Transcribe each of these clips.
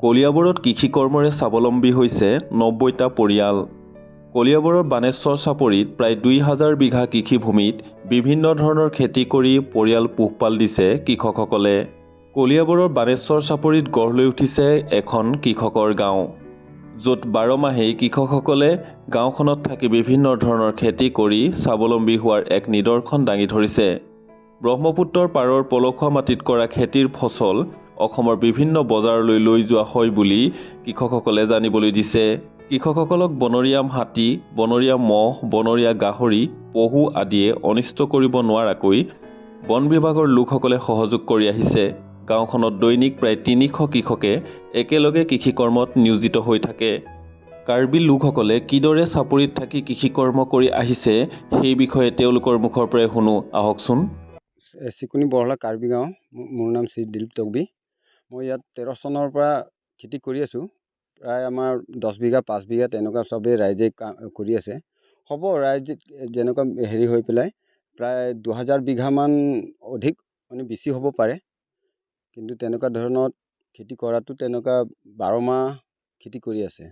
কলিয়াবৰত কৃষি কৰ্মৰে স্বাৱলম্বী হৈছে ৯০টা পৰিয়াল। কলিয়াবৰৰ বানেশ্বৰ চাপৰিত প্ৰায় ২,০০০ বিঘা কৃষিভূমিত বিভিন্ন ধৰণৰ খেতি কৰি পৰিয়াল পোহপাল দিছে কৃষকসকলে। কলিয়াবৰৰ বানেশ্বৰ চাপৰিত গঢ় লৈ উঠিছে এখন কৃষকৰ গাঁও, য'ত ১২ মাহেই কৃষকসকলে গাঁওখনত থাকি বিভিন্ন ধৰণৰ খেতি কৰি স্বাৱলম্বী হোৱাৰ এক নিদৰ্শন দাঙি ধৰিছে। ব্ৰহ্মপুত্ৰৰ পাৰৰ পলসুৱা মাটিত কৰা খেতিৰ ফচল অসমৰ বিভিন্ন বজাৰলৈ লৈ যোৱা হয় বুলি কৃষকসকলে জানিবলৈ দিছে। কৃষকসকলক বনৰীয়া হাতী, বনৰীয়া মহ, বনৰীয়া গাহৰি, পহু আদিয়ে অনিষ্ট কৰিব নোৱাৰাকৈ বন বিভাগৰ লোকসকলে সহযোগ কৰি আহিছে। গাঁওখনত দৈনিক প্ৰায় ৩০০ কৃষকে একেলগে কৃষিকৰ্মত নিয়োজিত হৈ থাকে। কাৰ্বি লোকসকলে কিদৰে চাপৰিত থাকি কৃষিকৰ্ম কৰি আহিছে সেই বিষয়ে তেওঁলোকৰ মুখৰ পৰাই শুনো, আহকচোন। চিকুনি বৰহলা কাৰ্বি গাঁও। মোৰ নাম শ্ৰী দিলীপ তকবি। মই ইয়াত 13 চনৰ পৰা খেতি কৰি আছোঁ। প্ৰায় আমাৰ 10 বিঘা 5 বিঘা তেনেকুৱা চবেই ৰাইজে কৰি আছে। হ'ব ৰাইজ যেনেকুৱা হেৰি হৈ পেলাই প্ৰায় ২,০০০ বিঘামান অধিক মানে বেছি হ'ব পাৰে। কিন্তু তেনেকুৱা ধৰণৰ খেতি কৰাটো তেনেকুৱা 12 মাহ খেতি কৰি আছে।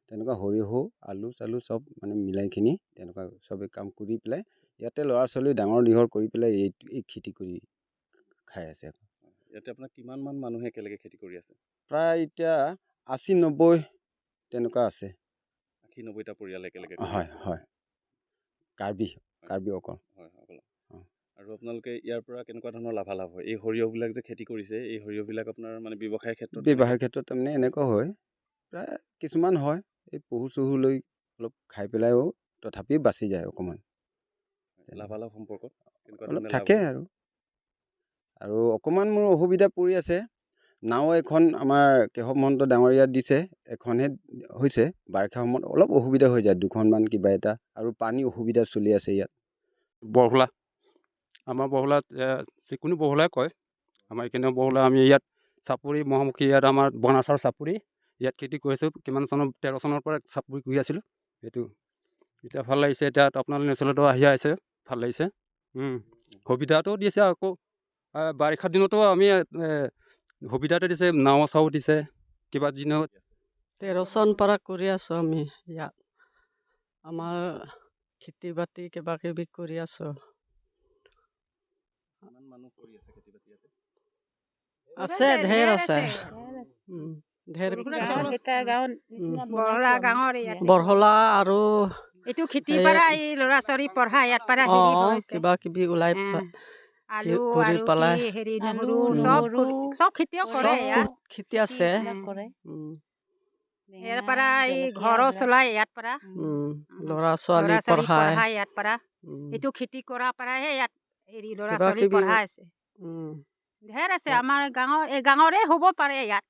তেনেকুৱা সৰিয়হ, আলু চালু চব মানে মিলাইখিনি তেনেকুৱা চবেই কাম কৰি পেলাই ইয়াতে ল'ৰা ছোৱালী ডাঙৰ দীঘল কৰি পেলাই এই খেতি কৰি খাই আছে। ইয়াতে আপোনাৰ কিমানমান মানুহে একেলগে খেতি কৰি আছে? প্ৰায় এতিয়া ৮০-৯০ তেনেকুৱা আছে। ৮০-৯০টা পৰিয়াল একেলগে। হয় হয়, কাৰ্বি অকল। হয় অকল। আৰু আপোনালোকে ইয়াৰ পৰা কেনেকুৱা ধৰণৰ লাভালাভ হয়? এই সৰিয়হবিলাক যে খেতি কৰিছে, এই সৰিয়হবিলাক আপোনাৰ মানে ব্যৱসায়ৰ ক্ষেত্ৰত তাৰমানে এনেকুৱা হয়, প্ৰায় কিছুমান হয় এই পহু চহু লৈ অলপ খাই পেলাইও তথাপিও বাচি যায় অকণমান। লাভালাভ সম্পৰ্কত অলপ থাকে আৰু অকণমান মোৰ অসুবিধা পৰি আছে। নাও এখন আমাৰ কেশৱ মহন্ত ডাঙৰীয়াত দিছে, এখনহে হৈছে। বাৰিষা সময়ত অলপ অসুবিধা হৈ যায়, দুখনমান কিবা এটা, আৰু পানী অসুবিধা চলি আছে ইয়াত। বৰহলা, আমাৰ বৰহলাত চিকুনি বৰহলাই কয়। আমাৰ এইখিনি বৰহলা, আমি ইয়াত চাপৰি মহামুখী, ইয়াত আমাৰ বনাচাৰ চাপৰি, ইয়াত খেতি কৰিছোঁ। কিমান চনৰ 13 চনৰ পৰা চাপৰি কৰি আছিলোঁ। এইটো এতিয়া ভাল লাগিছে। এতিয়া আপোনালোকে নেচেলতো আহি আছে, ভাল লাগিছে। সুবিধাটো দিছে। আকৌ বাৰিষা দিনতো আমি সুবিধাটো দিছে, নাও চাও দিছে কিবা দিনত। 13 চন পৰা কৰি আছোঁ আমি ইয়াত। আমাৰ খেতি বাতি কিবা কিবি কৰি আছোঁ। আছে, ঢেৰ আছে। বৰহলা আৰু এইটো খেতিৰ পৰা এই ল'ৰা ছোৱালী পঢ়া ইয়াত পৰা কিবা কিবি ওলাই আলু ঘূৰি পেলাই হেৰি নহৰু চব খেতিও কৰে। খেতি আছে। ইয়াৰ পৰা এই ঘৰো চলাই ইয়াত পৰা ল'ৰা ছোৱালী পঢ়াই ইয়াত পৰা। এইটো খেতি কৰা পৰাহে ইয়াত হেৰি ল'ৰা ছোৱালী পঢ়াই আছে। ঢেৰ আছে আমাৰ গাঁৱৰ, এই গাঁৱৰে হ'ব পাৰে ইয়াত।